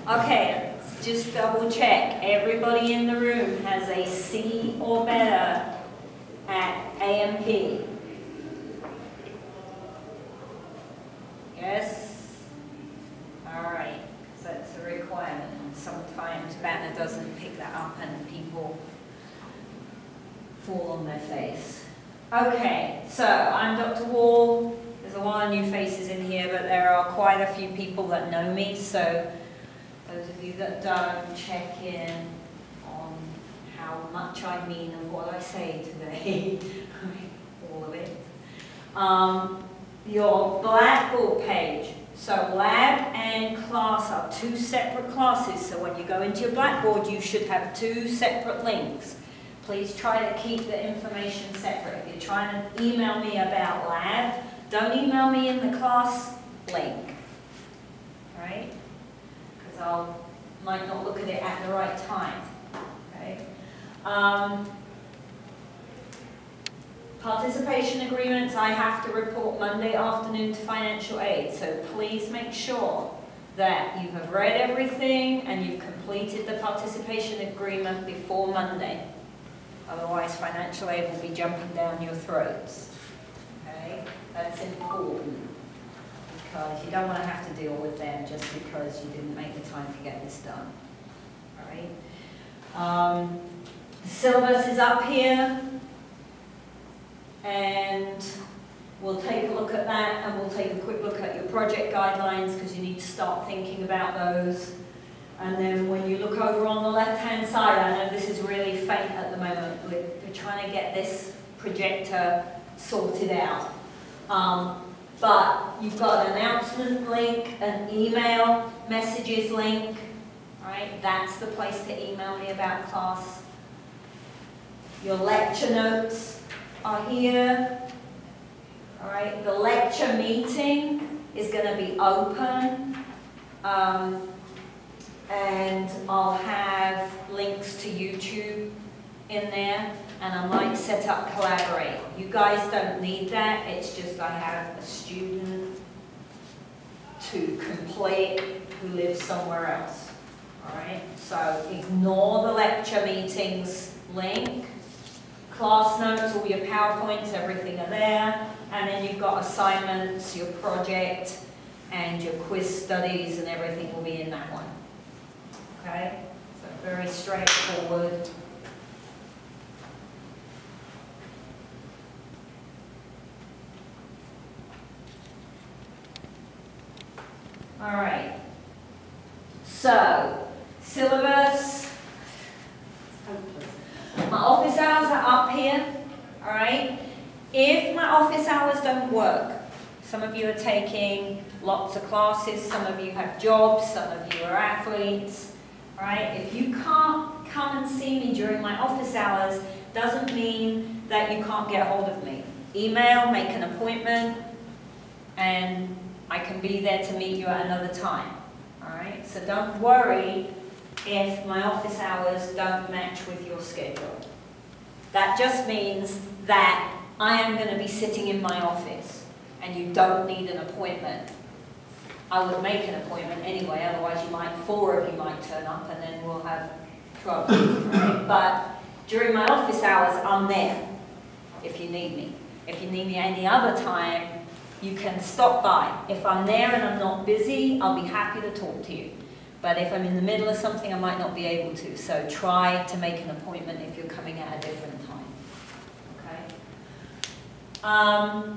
Okay, let's just double check. Everybody in the room has a C or better at AMP. Yes? Alright, so that's a requirement. And sometimes Banner doesn't pick that up and people fall on their face. Okay, so I'm Dr. Wall. There's a lot of new faces in here, but there are quite a few people that know me, so those of you that don't, check in on how much I mean of what I say today. All of it. Your Blackboard page. So lab and class are two separate classes, so when you go into your Blackboard you should have two separate links. Please try to keep the information separate. If you're trying to email me about lab, don't email me in the class link, right? Because I might not look at it at the right time, okay? Participation agreements, I have to report Monday afternoon to financial aid, so please make sure that you have read everything and you've completed the participation agreement before Monday. Otherwise, financial aid will be jumping down your throats. Okay? That's important because you don't want to have to deal with them just because you didn't make the time to get this done. All right? The syllabus is up here, and we'll take a look at that, and we'll take a quick look at your project guidelines because you need to start thinking about those. And then when you look over on the left-hand side, I know this is really faint at the moment. We're trying to get this projector sorted out. But you've got an announcement link, an email messages link, right? That's the place to email me about class. Your lecture notes are here. All right, the lecture meeting is going to be open. And I'll have links to YouTube in there, and I might set up Collaborate. You guys don't need that, it's just I have a student to complete who lives somewhere else. Alright, so ignore the lecture meetings link. Class notes, all your PowerPoints, everything are there. And then you've got assignments, your project, and your quiz studies, and everything will be in that one. Okay, so very straightforward. All right, so syllabus. My office hours are up here, all right? If my office hours don't work, some of you are taking lots of classes, some of you have jobs, some of you are athletes. Right? If you can't come and see me during my office hours, doesn't mean that you can't get hold of me. Email, make an appointment, and I can be there to meet you at another time. All right? So don't worry if my office hours don't match with your schedule. That just means that I am going to be sitting in my office, and you don't need an appointment. I would make an appointment anyway, otherwise four of you might turn up and then we'll have trouble, right? But during my office hours, I'm there if you need me. If you need me any other time, you can stop by. If I'm there and I'm not busy, I'll be happy to talk to you. But if I'm in the middle of something, I might not be able to. So try to make an appointment if you're coming at a different time. Okay?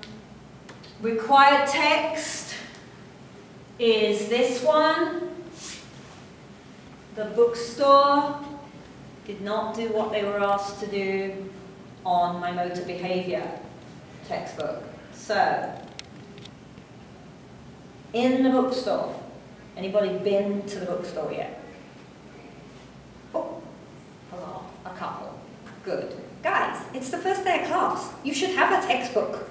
Required text is this one. The bookstore did not do what they were asked to do on my motor behavior textbook. So, in the bookstore, anybody been to the bookstore yet? Oh, hello, a couple. Good. Guys, it's the first day of class. You should have a textbook.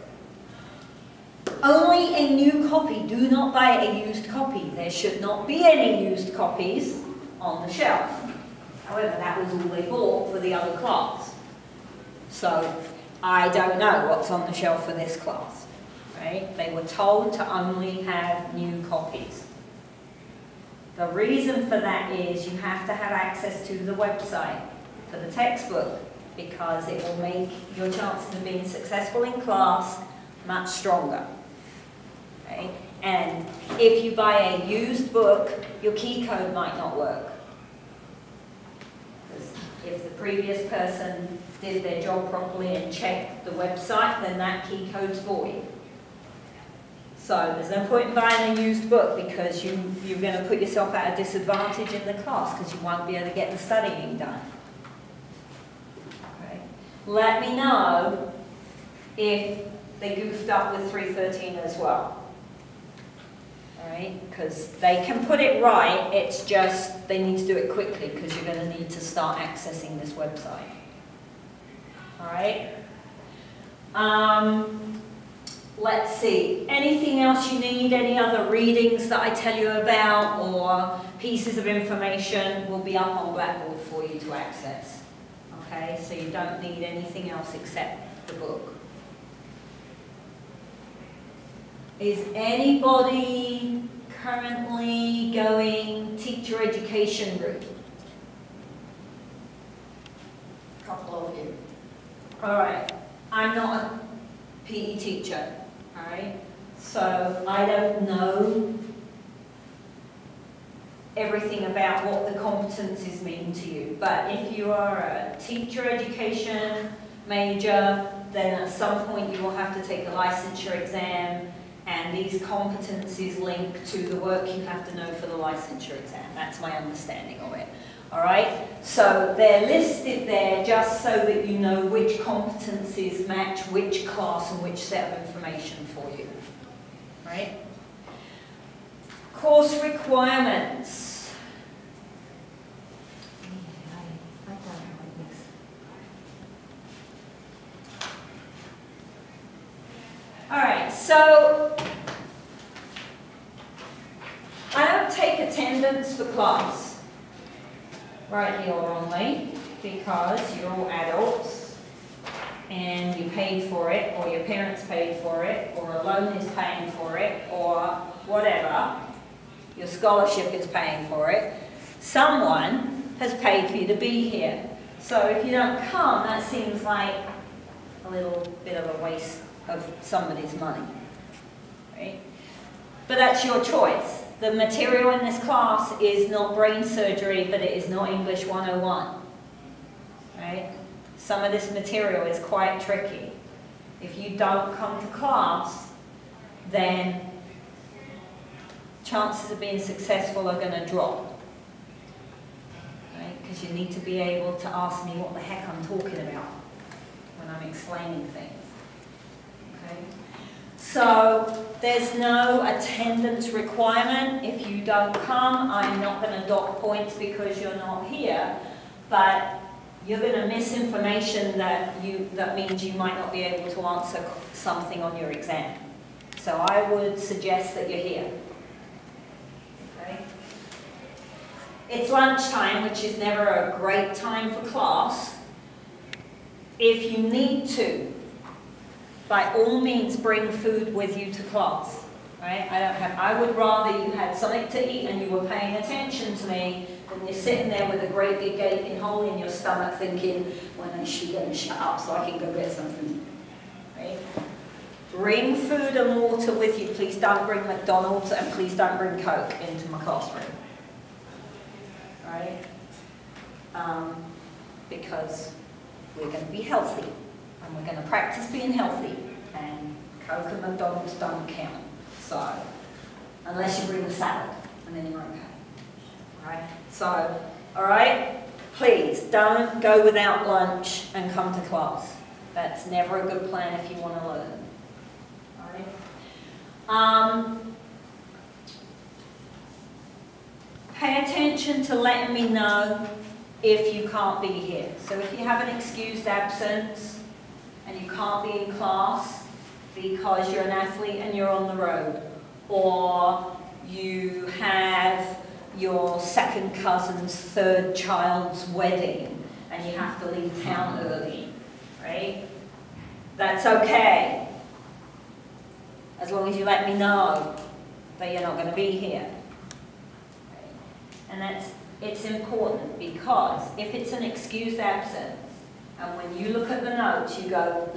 Only a new copy. Do not buy a used copy. There should not be any used copies on the shelf. However, that was all they bought for the other class. So, I don't know what's on the shelf for this class. right? They were told to only have new copies. The reason for that is you have to have access to the website for the textbook, because it will make your chances of being successful in class much stronger. Okay? And if you buy a used book, your key code might not work. Because if the previous person did their job properly and checked the website, then that key code's void. So there's no point in buying a used book, because you're going to put yourself at a disadvantage in the class because you won't be able to get the studying done. Okay. Let me know if they goofed up with 313 as well. Alright, because they can put it right, it's just they need to do it quickly because you're going to need to start accessing this website. Alright. Let's see, anything else you need, any other readings that I tell you about or pieces of information will be up on Blackboard for you to access. Okay, so you don't need anything else except the book. Is anybody currently going teacher education route? A couple of you. All right, I'm not a PE teacher, all right? So I don't know everything about what the competencies mean to you. But if you are a teacher education major, then at some point you will have to take a licensure exam, and these competencies link to the work you have to know for the licensure exam. That's my understanding of it. All right? So they're listed there just so that you know which competencies match which class and which set of information for you. Right? Course requirements. All right, so I don't take attendance for class, rightly or wrongly, because you're all adults and you paid for it, or your parents paid for it, or a loan is paying for it, or whatever, your scholarship is paying for it. Someone has paid for you to be here. So if you don't come, that seems like a little bit of a waste of somebody's money, right? But that's your choice. The material in this class is not brain surgery, but it is not English 101, right? Some of this material is quite tricky. If you don't come to class, then chances of being successful are going to drop, right? Because you need to be able to ask me what the heck I'm talking about when I'm explaining things. So there's no attendance requirement. If you don't come, I'm not going to dock points because you're not here, but you're going to miss information that means you might not be able to answer something on your exam. So I would suggest that you're here. Okay? It's lunchtime, which is never a great time for class. If you need to, by all means, bring food with you to class. Right? I would rather you had something to eat and you were paying attention to me than you're sitting there with a great big gaping hole in your stomach thinking, when is she going to shut up so I can go get some food? Right? Bring food and water with you. Please don't bring McDonald's, and please don't bring Coke into my classroom. Right? Because we're going to be healthy. And we're going to practice being healthy, and Coke and McDonald's don't count. So, unless you bring the salad, and then you're okay. Right? So, all right, please don't go without lunch and come to class. That's never a good plan if you want to learn. All right? Pay attention to letting me know if you can't be here. So if you have an excused absence, and you can't be in class because you're an athlete and you're on the road, or you have your second cousin's third child's wedding and you have to leave town early, right? That's okay. as long as you let me know that you're not going to be here. And it's important, because if it's an excused absence, and when you look at the notes you go,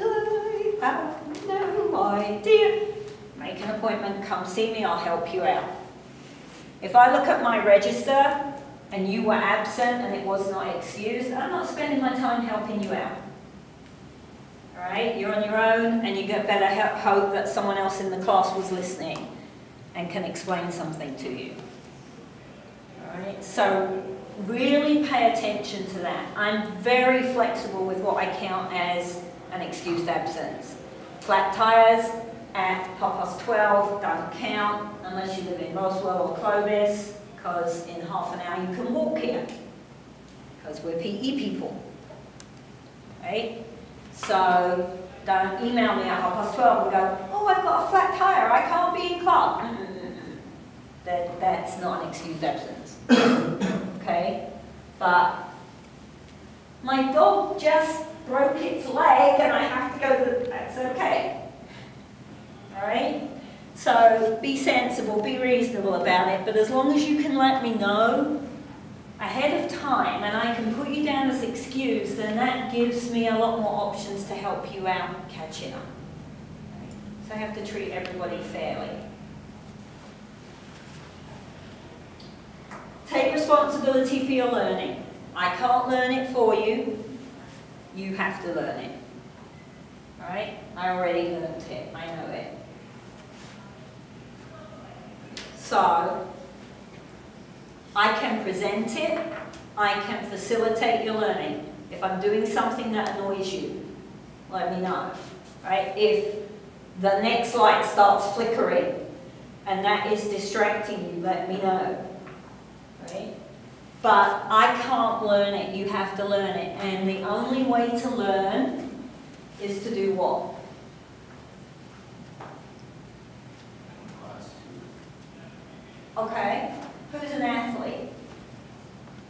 I have no idea, make an appointment, come see me, I'll help you out. If I look at my register and you were absent and it was not excused, I'm not spending my time helping you out. Alright, you're on your own, and you better hope that someone else in the class was listening and can explain something to you. Alright, so really pay attention to that. I'm very flexible with what I count as an excused absence. Flat tires at 12:30 don't count unless you live in Roswell or Clovis, because in half an hour you can walk here, because we're PE people. Right? So don't email me at 12:30 and go, oh, I've got a flat tire, I can't be in class. That's not an excused absence. Okay? But my dog just broke its leg and I have to go that's okay. Alright? So be sensible, be reasonable about it, but as long as you can let me know ahead of time and I can put you down as excused, then that gives me a lot more options to help you out catching up. Right? So I have to treat everybody fairly. Take responsibility for your learning. I can't learn it for you. You have to learn it. Alright? I already learned it. I know it. So, I can present it. I can facilitate your learning. If I'm doing something that annoys you, let me know. Right? If the next light starts flickering and that is distracting you, let me know. Right? But I can't learn it, you have to learn it. And the only way to learn is to do what? Okay, who's an athlete?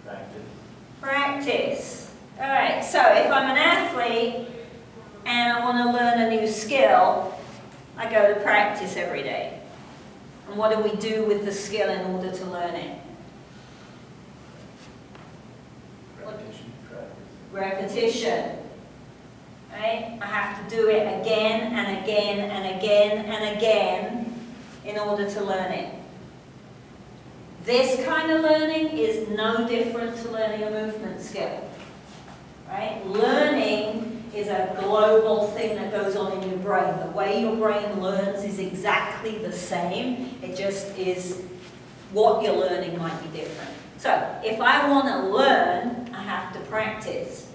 Practice. Practice. Alright, so if I'm an athlete and I want to learn a new skill, I go to practice every day. And what do we do with the skill in order to learn it? Repetition. Right? I have to do it again and again and again and again in order to learn it. This kind of learning is no different to learning a movement skill. Right? Learning is a global thing that goes on in your brain. The way your brain learns is exactly the same. It just is what you're learning might be different. So, if I want to learn, I have to practice.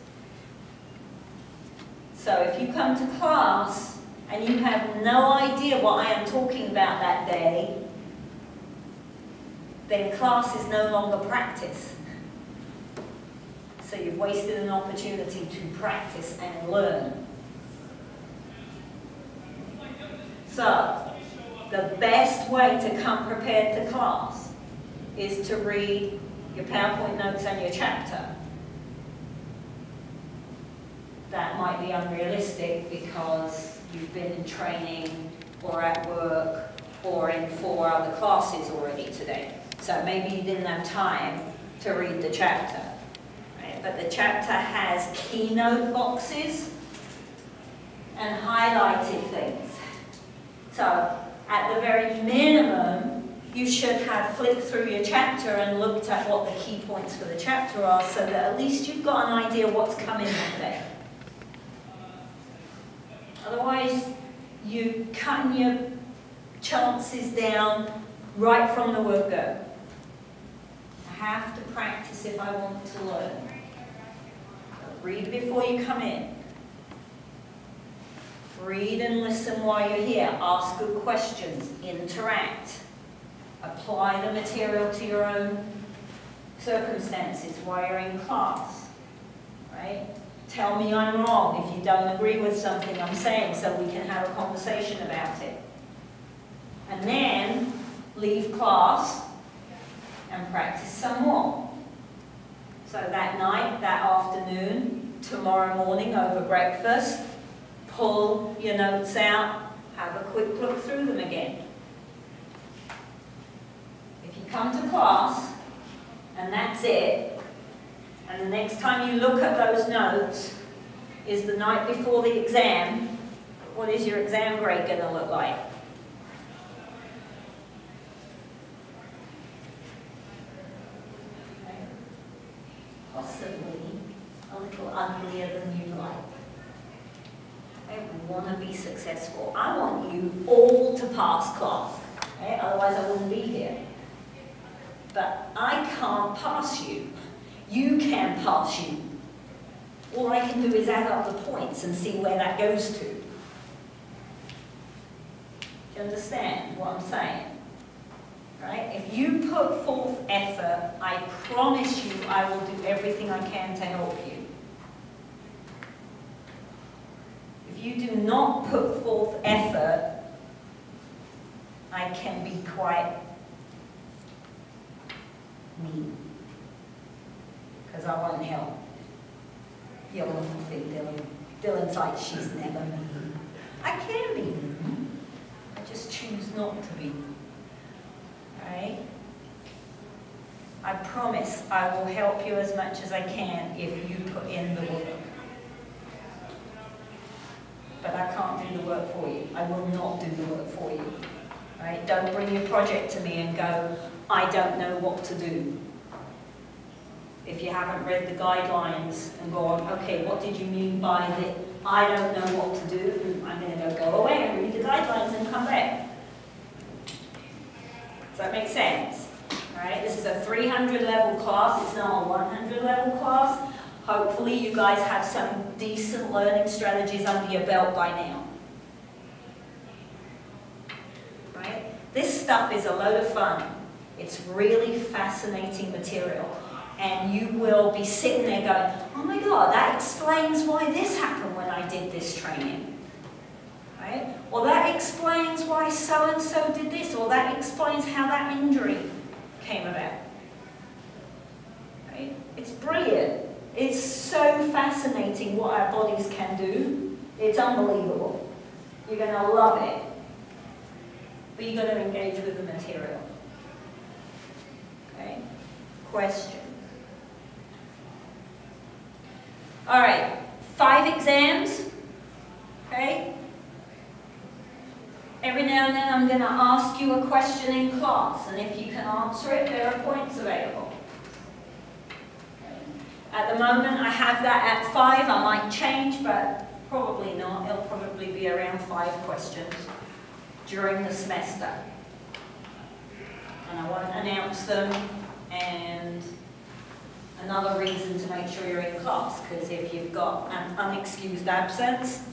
So, if you come to class and you have no idea what I am talking about that day, then class is no longer practice. So, you've wasted an opportunity to practice and learn. So, the best way to come prepared to class is to read your PowerPoint notes and your chapter. That might be unrealistic because you've been in training or at work or in 4 other classes already today. So maybe you didn't have time to read the chapter. Right? But the chapter has keynote boxes and highlighted things. So at the very minimum, you should have flicked through your chapter and looked at what the key points for the chapter are, so that at least you've got an idea what's coming that day. Otherwise, you're cutting your chances down right from the word go. I have to practice if I want to learn. Read before you come in. Read and listen while you're here. Ask good questions. Interact. Apply the material to your own circumstances while you're in class. Right? Tell me I'm wrong if you don't agree with something I'm saying, so we can have a conversation about it. And then leave class and practice some more. So that night, that afternoon, tomorrow morning over breakfast, pull your notes out, have a quick look through them again. If you come to class and that's it, and the next time you look at those notes is the night before the exam, what is your exam grade going to look like? Possibly a little uglier than you like. I want to be successful. I want you all to pass class, okay? Otherwise I wouldn't be here. But I can't pass you. You can pass you. All I can do is add up the points and see where that goes to. Do you understand what I'm saying? Right? If you put forth effort, I promise you I will do everything I can to help you. If you do not put forth effort, I can be quite mean. Because I won't help. You'll often think Dylan's like, she's never mean. I can be mean. I just choose not to be. Right? I promise I will help you as much as I can if you put in the work. But I can't do the work for you. I will not do the work for you. Right? Don't bring your project to me and go, I don't know what to do. If you haven't read the guidelines and go on, okay, what did you mean by the I don't know what to do? I'm going to go away and read the guidelines and come back. Does that make sense? Right? This is a 300 level class, it's not a 100 level class. Hopefully you guys have some decent learning strategies under your belt by now. Right? This stuff is a load of fun. It's really fascinating material. And you will be sitting there going, oh my God, that explains why this happened when I did this training. Right? Or that explains why so-and-so did this, or that explains how that injury came about. Right? It's brilliant. It's so fascinating what our bodies can do. It's unbelievable. You're going to love it. But you've got to engage with the material. Okay? Question. All right, 5 exams. Okay? Every now and then I'm going to ask you a question in class, and if you can answer it, there are points available. At the moment, I have that at 5. I might change, but probably not. It'll probably be around 5 questions during the semester. And I won't announce them, and another reason to make sure you're in class, because if you've got an unexcused absence,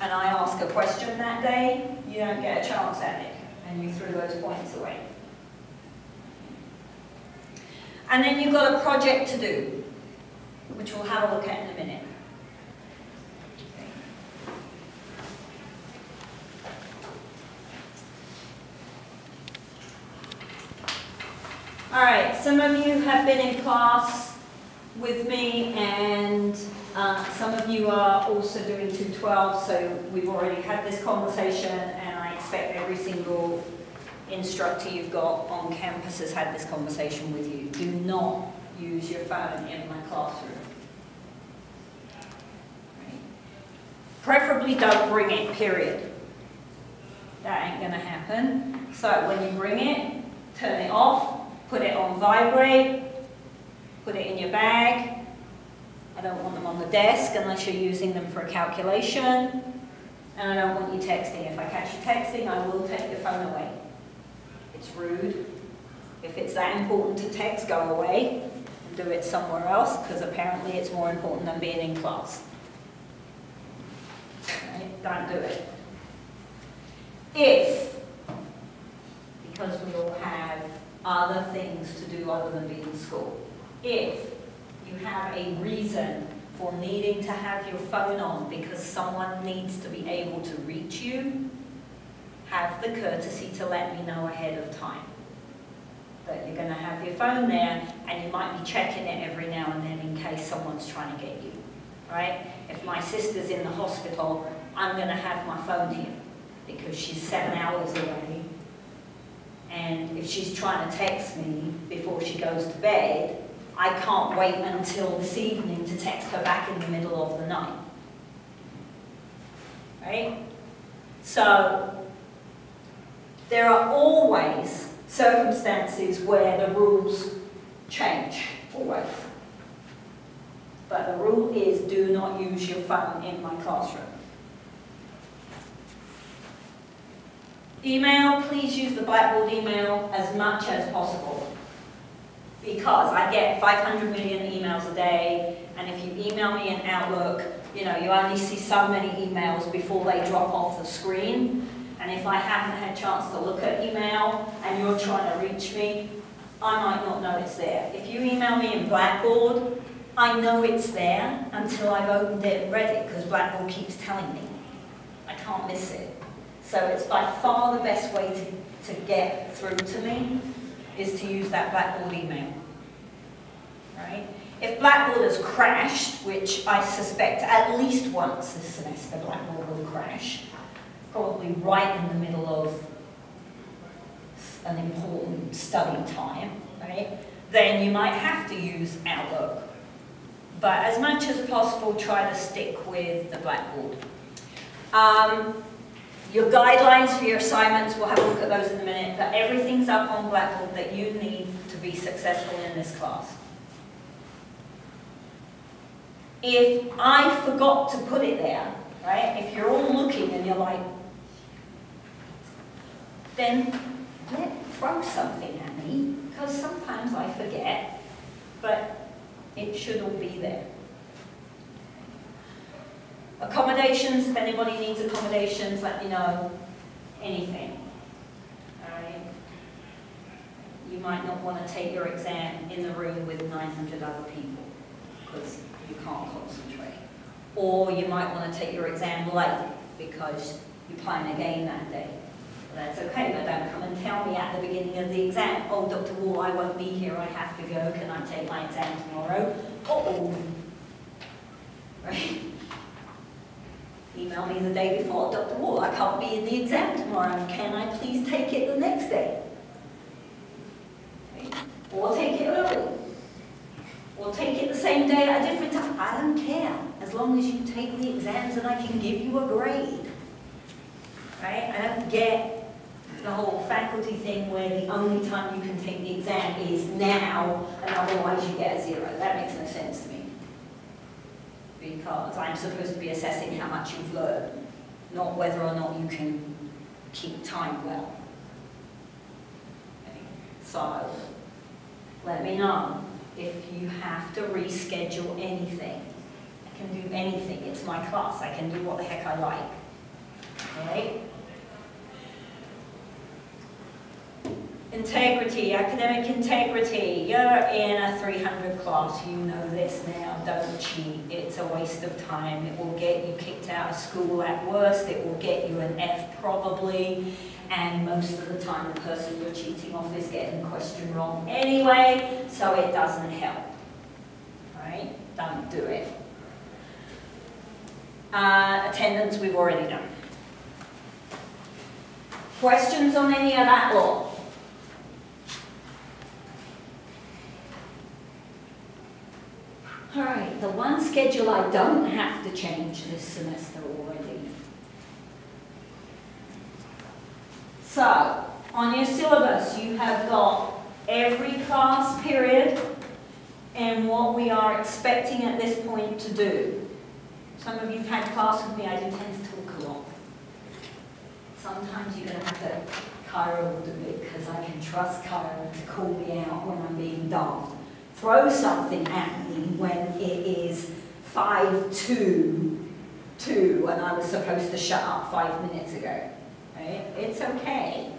and I ask a question that day, you don't get a chance at it, and you threw those points away. And then you've got a project to do, which we'll have a look at in a minute. All right, some of you have been in class with me, and some of you are also doing 212, so we've already had this conversation, and I expect every single instructor you've got on campus has had this conversation with you. Do not use your phone in my classroom. Right? Preferably don't bring it, period. That ain't going to happen. So when you bring it, turn it off, put it on vibrate, put it in your bag. I don't want them on the desk unless you're using them for a calculation. And I don't want you texting. If I catch you texting, I will take your phone away. It's rude. If it's that important to text, go away and do it somewhere else, because apparently it's more important than being in class. Right? Don't do it. If, because we all have other things to do other than be in school, if you have a reason for needing to have your phone on because someone needs to be able to reach you, have the courtesy to let me know ahead of time that you're going to have your phone there, and you might be checking it every now and then in case someone's trying to get you. Right? If my sister's in the hospital, I'm going to have my phone here because she's 7 hours away. And if she's trying to text me before she goes to bed, I can't wait until this evening to text her back in the middle of the night. Right? So, there are always circumstances where the rules change, always. But the rule is do not use your phone in my classroom. Email, please use the Blackboard email as much as possible. Because I get 500 million emails a day, and if you email me in Outlook, you know, you only see so many emails before they drop off the screen. And if I haven't had a chance to look at email and you're trying to reach me, I might not know it's there. If you email me in Blackboard, I know it's there until I've opened it and read it, because Blackboard keeps telling me. I can't miss it. So it's by far the best way to get through to me is to use that Blackboard email. Right? If Blackboard has crashed, which I suspect at least once this semester Blackboard will crash, probably right in the middle of an important study time, right? Then you might have to use Outlook. But as much as possible, try to stick with the Blackboard. Your guidelines for your assignments, we'll have a look at those in a minute, but everything's up on Blackboard that you need to be successful in this class. If I forgot to put it there, right, if you're all looking and you're like, then throw something at me, because sometimes I forget, but it should all be there. Accommodations, if anybody needs accommodations, let me know. Anything. Alright? You might not want to take your exam in the room with 900 other people, because you can't concentrate. Or you might want to take your exam late, because you're playing a game that day. Well, that's okay, but don't come and tell me at the beginning of the exam, oh, Dr. Wall, I won't be here, I have to go, can I take my exam tomorrow? Uh-oh. Right? Email me the day before, Dr. Wall, I can't be in the exam tomorrow, can I please take it the next day? Right? Or take it early. Or take it the same day at a different time. I don't care, as long as you take the exams and I can give you a grade. Right? I don't get the whole faculty thing where the only time you can take the exam is now, and otherwise you get a 0. That makes no sense to me. Because I'm supposed to be assessing how much you've learned, not whether or not you can keep time well. Okay. So, let me know if you have to reschedule anything. I can do anything. It's my class. I can do what the heck I like. Alright? Integrity, academic integrity. You're in a 300 class, you know this now, don't cheat. It's a waste of time. It will get you kicked out of school at worst, it will get you an F probably, and most of the time the person you're cheating off is getting the question wrong anyway, so it doesn't help. Right? Don't do it. Attendance we've already done. Questions on any of that lot? Alright, the one schedule I don't have to change this semester already. So, on your syllabus you have got every class period and what we are expecting at this point to do. Some of you have had class with me, I do tend to talk a lot. Sometimes you're going to have to, Kyra will do it because I can trust Kyra to call me out when I'm being daft. Throw something at me when it is 5:02 and I was supposed to shut up 5 minutes ago. Right? It's okay.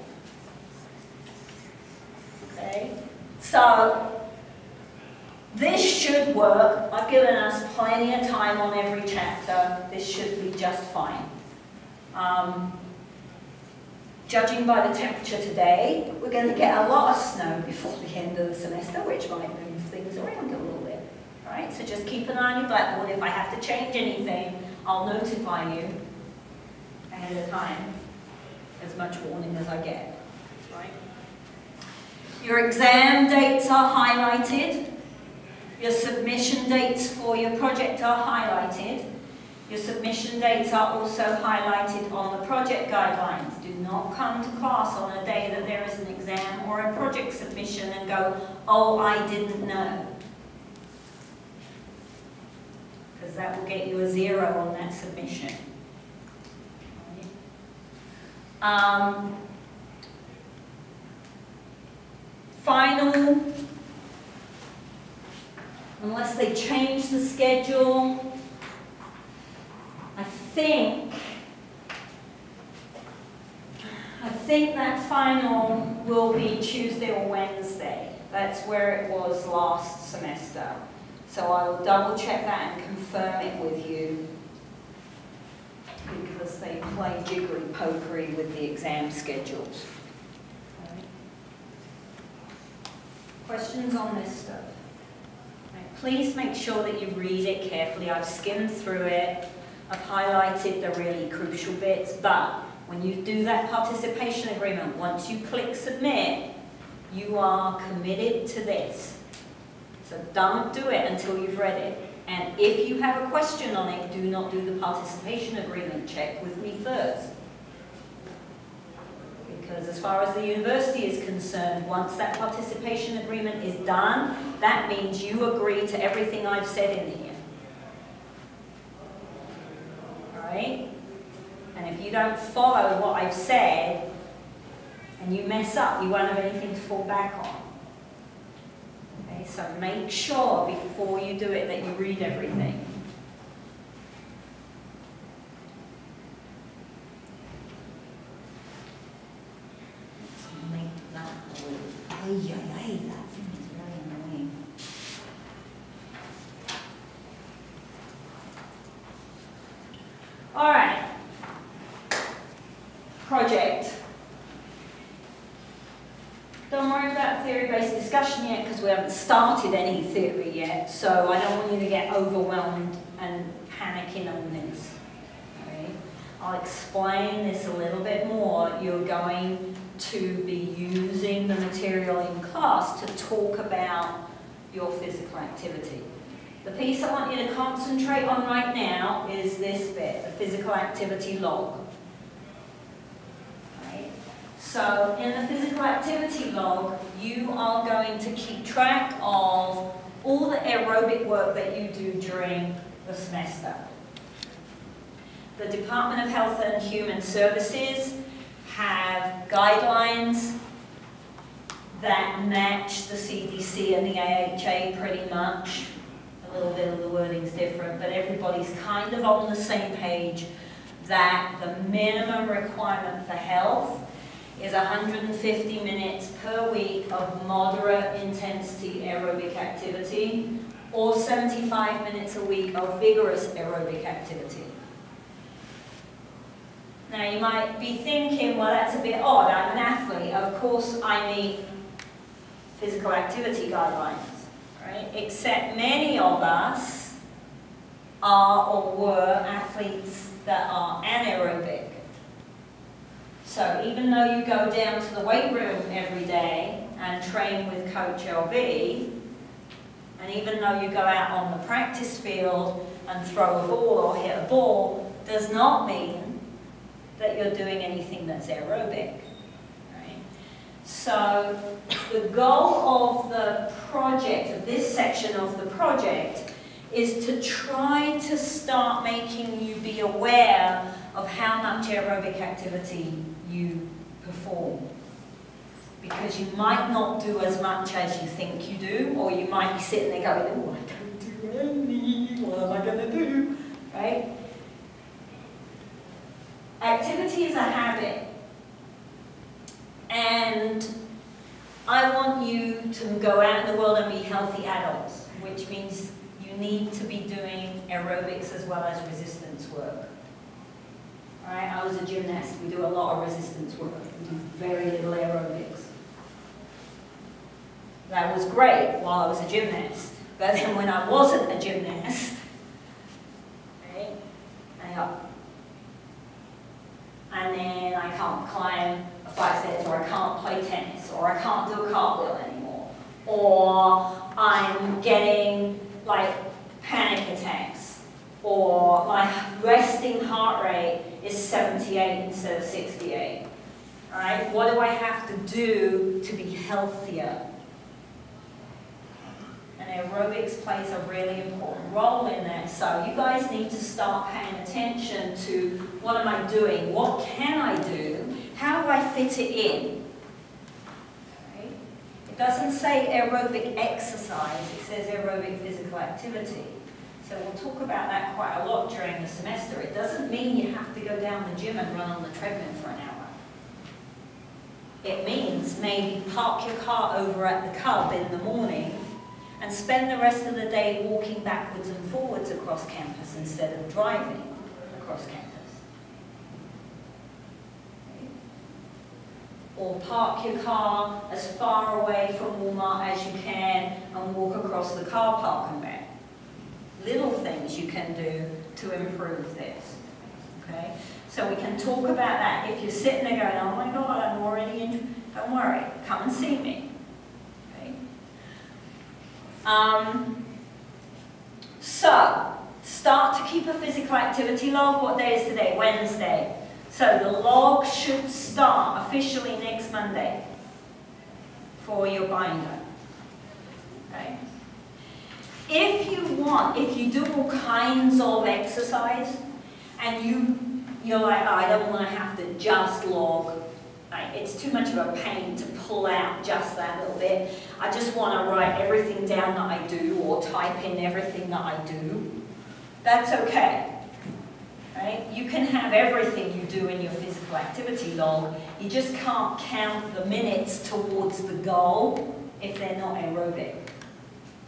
Okay? So, this should work. I've given us plenty of time on every chapter. This should be just fine. Judging by the temperature today, we're going to get a lot of snow before the end of the semester, which might move things around a little bit. Right? So just keep an eye on your Blackboard. If I have to change anything, I'll notify you ahead of time. as much warning as I get. Right? Your exam dates are highlighted. Your submission dates for your project are highlighted. Your submission dates are also highlighted on the project guidelines. Do not come to class on a day that there is an exam or a project submission and go, oh, I didn't know. Because that will get you a 0 on that submission. Final, unless they change the schedule, I think that final will be Tuesday or Wednesday. That's where it was last semester. So I will double check that and confirm it with you, because they play jiggery-pokery with the exam schedules. Okay. Questions on this stuff? Right. Please make sure that you read it carefully. I've skimmed through it. I've highlighted the really crucial bits, but when you do that participation agreement, once you click submit, you are committed to this. So don't do it until you've read it. And if you have a question on it, do not do the participation agreement. Check with me first. Because as far as the university is concerned, once that participation agreement is done, that means you agree to everything I've said in here. Right? And if you don't follow what I've said, and you mess up, you won't have anything to fall back on. Okay, so make sure before you do it that you read everything. Let's make that blue. That thing is very annoying. All right. Project. Don't worry about theory-based discussion yet, because we haven't started any theory yet, so I don't want you to get overwhelmed and panicking on this. Okay? I'll explain this a little bit more. You're going to be using the material in class to talk about your physical activity. The piece I want you to concentrate on right now is this bit, the physical activity log. Right? So in the physical activity log, you are going to keep track of all the aerobic work that you do during the semester. The Department of Health and Human Services have guidelines that match the CDC and the AHA pretty much. A little bit of the wording's different, but everybody's kind of on the same page that the minimum requirement for health is 150 minutes per week of moderate intensity aerobic activity, or 75 minutes a week of vigorous aerobic activity. Now you might be thinking, well, that's a bit odd, I'm an athlete, of course I meet physical activity guidelines. Right? Except many of us are or were athletes that are anaerobic. So even though you go down to the weight room every day and train with Coach LV, and even though you go out on the practice field and throw a ball or hit a ball, does not mean that you're doing anything that's aerobic. So the goal of the project, of this section of the project, is to try to start making you be aware of how much aerobic activity you perform. Because you might not do as much as you think you do, or you might be sitting there going, oh, I don't do any, what am I going to do? Right? Activity is a habit. And I want you to go out in the world and be healthy adults, which means you need to be doing aerobics as well as resistance work. All right, I was a gymnast. We do a lot of resistance work. We do very little aerobics. That was great while I was a gymnast. But then when I wasn't a gymnast, right, and then I can't climb or I can't do a cartwheel anymore, or I'm getting like panic attacks, or my resting heart rate is 78 instead of 68. All right, what do I have to do to be healthier? And aerobics plays a really important role in that. So you guys need to start paying attention to what am I doing? What can I do? How do I fit it in? Okay. It doesn't say aerobic exercise, it says aerobic physical activity. So we'll talk about that quite a lot during the semester. It doesn't mean you have to go down the gym and run on the treadmill for an hour. It means maybe park your car over at the Cub in the morning and spend the rest of the day walking backwards and forwards across campus instead of driving across campus. Okay. Or park your car as far away from Walmart as you can and walk across the car park and back. Little things you can do to improve this. Okay? So we can talk about that. If you're sitting there going, oh my God, I'm already in, don't worry, come and see me. So, start to keep a physical activity log. What day is today? Wednesday. So the log should start officially next Monday for your binder. Okay? If you do all kinds of exercise and you're like, oh, I don't want to have to just log. It's too much of a pain to pull out just that little bit. I just want to write everything down that I do or type in everything that I do. That's okay. Right? You can have everything you do in your physical activity log. You just can't count the minutes towards the goal if they're not aerobic.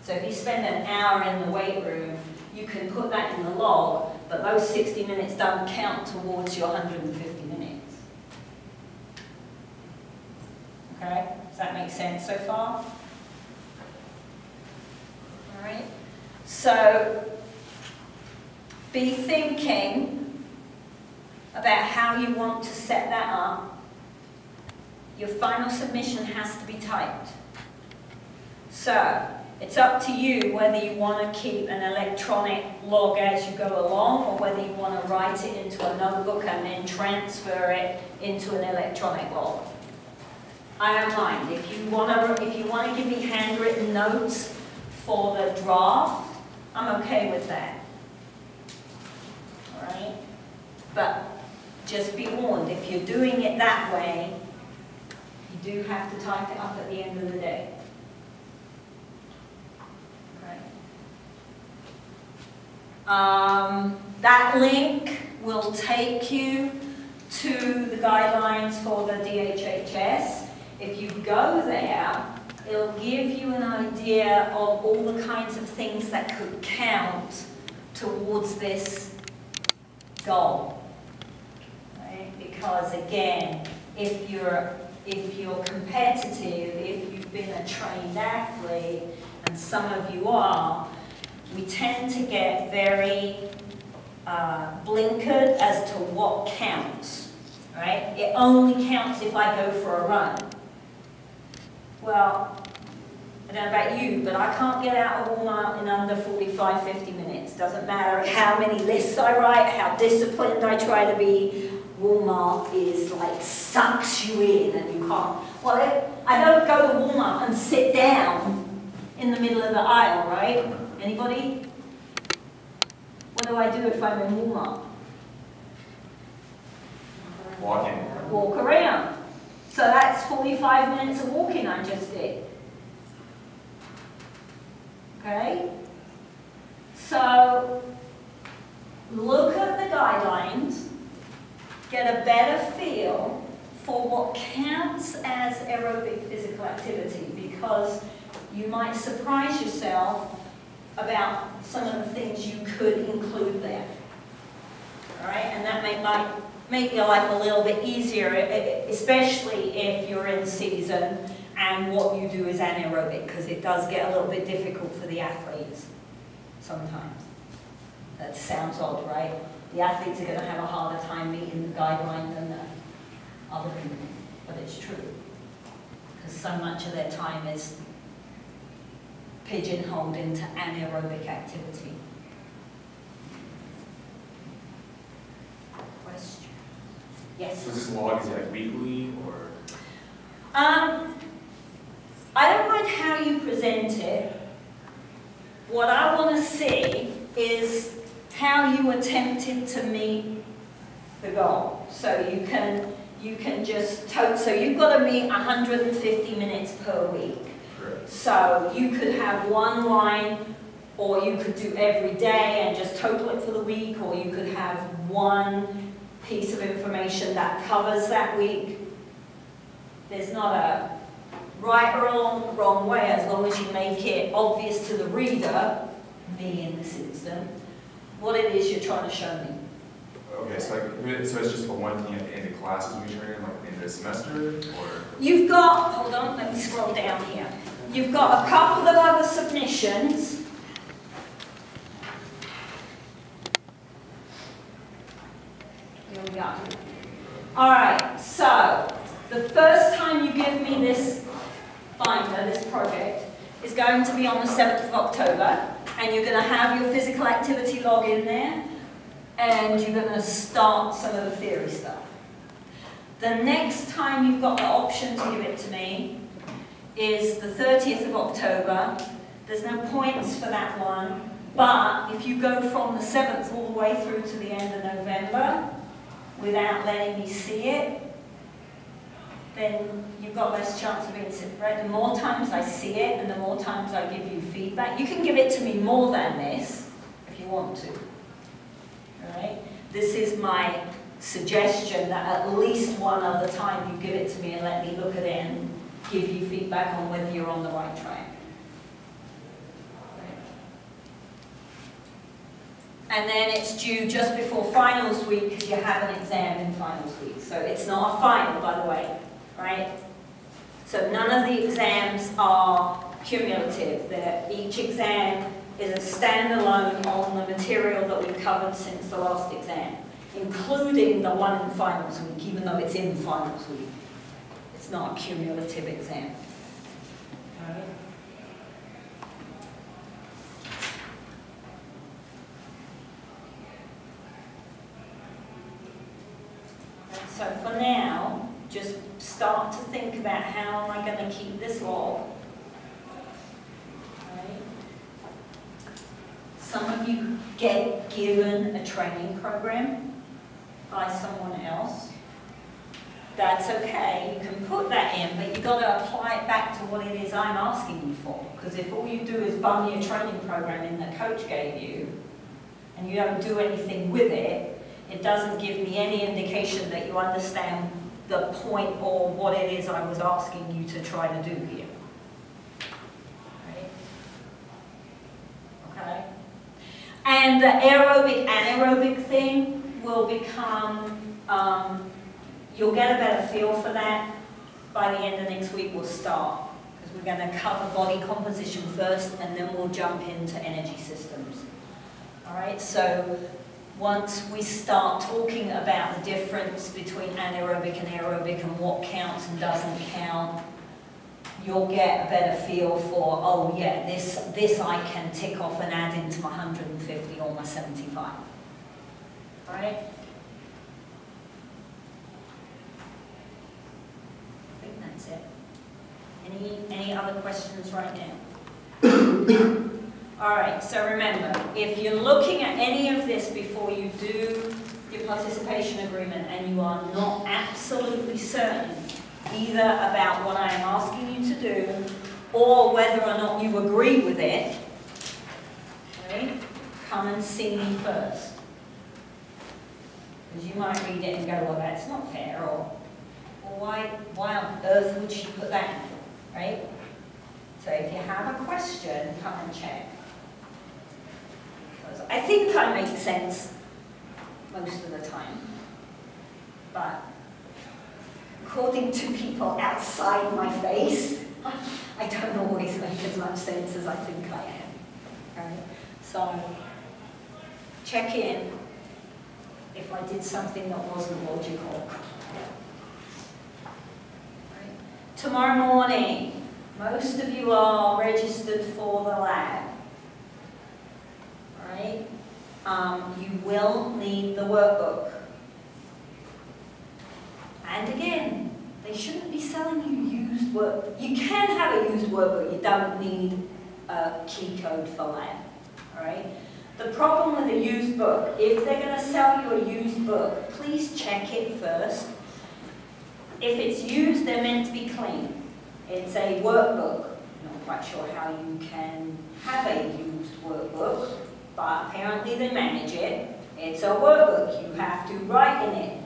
So if you spend an hour in the weight room, you can put that in the log, but those 60 minutes don't count towards your 150 minutes. Okay, does that make sense so far? All right, so be thinking about how you want to set that up. Your final submission has to be typed. So it's up to you whether you want to keep an electronic log as you go along or whether you want to write it into a notebook and then transfer it into an electronic log. I don't mind. If you want to give me handwritten notes for the draft, I'm okay with that. All right? But just be warned, if you're doing it that way, you do have to type it up at the end of the day. Okay? That link will take you to the guidelines for the DHHS. If you go there, it'll give you an idea of all the kinds of things that could count towards this goal. Right? Because again, if you're competitive, if you've been a trained athlete, and some of you are, we tend to get very blinkered as to what counts. Right? It only counts if I go for a run. Well, I don't know about you, but I can't get out of Walmart in under 45, 50 minutes. Doesn't matter how many lists I write, how disciplined I try to be. Walmart is like sucks you in and you can't. Well, I don't go to Walmart and sit down in the middle of the aisle, right? Anybody? What do I do if I'm in Walmart? Walking. Walk around. So that's 45 minutes of walking I just did. Okay? So look at the guidelines, get a better feel for what counts as aerobic physical activity, because you might surprise yourself about some of the things you could include there. All right? And that might make your life a little bit easier, especially if you're in season and what you do is anaerobic, because it does get a little bit difficult for the athletes sometimes. That sounds odd, right? The athletes are going to have a harder time meeting the guideline than the other people, but it's true. because so much of their time is pigeonholed into anaerobic activity. Question? Yes? So is this log, is it like weekly or? I don't mind how you present it. What I want to see is how you attempted to meet the goal. So you can just so you've got to meet 150 minutes per week. Correct. So you could have one line, or you could do every day and just total it for the week, or you could have one piece of information that covers that week. There's not a right or wrong way, as long as you make it obvious to the reader, me in this instant, what it is you're trying to show me. Okay, so it's just for one thing at the end of classes we turn in, like at the end of the semester, or? You've got, hold on, let me scroll down here. You've got a couple of other submissions. Here we go. All right, so the first time you give me this binder, this project, is going to be on the 7th of October, and you're going to have your physical activity log in there, and you're going to start some of the theory stuff. The next time you've got the option to give it to me is the 30th of October. There's no points for that one, but if you go from the 7th all the way through to the end of November without letting me see it, then you've got less chance of being right? The more times I see it and the more times I give you feedback, you can give it to me more than this if you want to. All right? This is my suggestion, that at least one other time you give it to me and let me look at it and give you feedback on whether you're on the right track. And then it's due just before finals week, because you have an exam in finals week. So it's not a final, by the way, right? So none of the exams are cumulative. Each exam is a standalone on the material that we've covered since the last exam, including the one in finals week, even though it's in finals week. It's not a cumulative exam. All right. So for now, just start to think about how am I going to keep this log. Right. Some of you get given a training program by someone else. That's okay, you can put that in, but you've got to apply it back to what it is I'm asking you for. Because if all you do is bung your training program in that coach gave you, and you don't do anything with it, it doesn't give me any indication that you understand the point or what it is I was asking you to try to do here. Right? Okay? And the aerobic, anaerobic thing will become, you'll get a better feel for that. By the end of next week we'll start, because we're going to cover body composition first, and then we'll jump into energy systems. All right, so once we start talking about the difference between anaerobic and aerobic and what counts and doesn't count, you'll get a better feel for, oh yeah, this I can tick off and add into my 150 or my 75. All right? I think that's it. Any other questions right now? All right, so remember, if you're looking at any of this before you do your participation agreement and you are not absolutely certain either about what I am asking you to do or whether or not you agree with it, okay, come and see me first. Because you might read it and go, well, that's not fair, or why on earth would she put that in, right? So if you have a question, come and check. I think I make sense most of the time, but according to people outside my face, I don't always make as much sense as I think I am. Right? So check in if I did something that wasn't logical. Right? tomorrow morning, most of you are registered for the lab. Right? You will need the workbook. And again, they shouldn't be selling you used workbook. You can have a used workbook, you don't need a key code for lab. Alright? The problem with a used book, if they're going to sell you a used book, please check it first. If it's used, they're meant to be clean. It's a workbook. Not quite sure how you can have a used workbook, but apparently they manage it. It's a workbook. You have to write in it.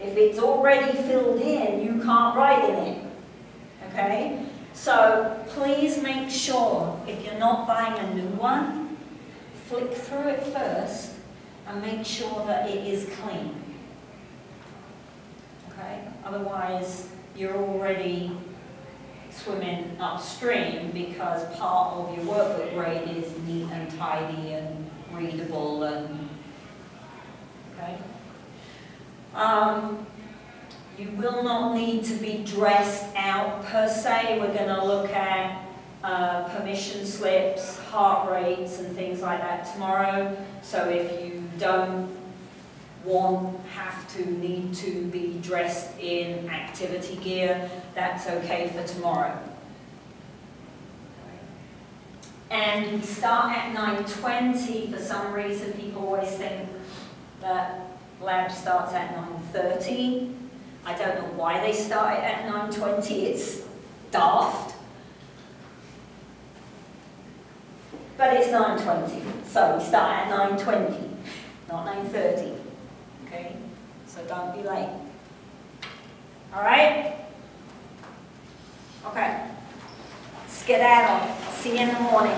If it's already filled in, you can't write in it. Okay? So please make sure, if you're not buying a new one, flick through it first and make sure that it is clean. Okay? Otherwise, you're already swimming upstream because part of your workbook grade is neat and tidy and readable and okay. You will not need to be dressed out per se. We're going to look at permission slips, heart rates and things like that tomorrow. So if you don't need to be dressed in activity gear, that's okay for tomorrow. And we start at 9:20. For some reason, people always think that lab starts at 9:30. I don't know why they start it at 9:20. It's daft. But it's 9:20, so we start at 9:20, not 9:30. Okay? So don't be late. All right? Okay. Skedaddle. See you in the morning.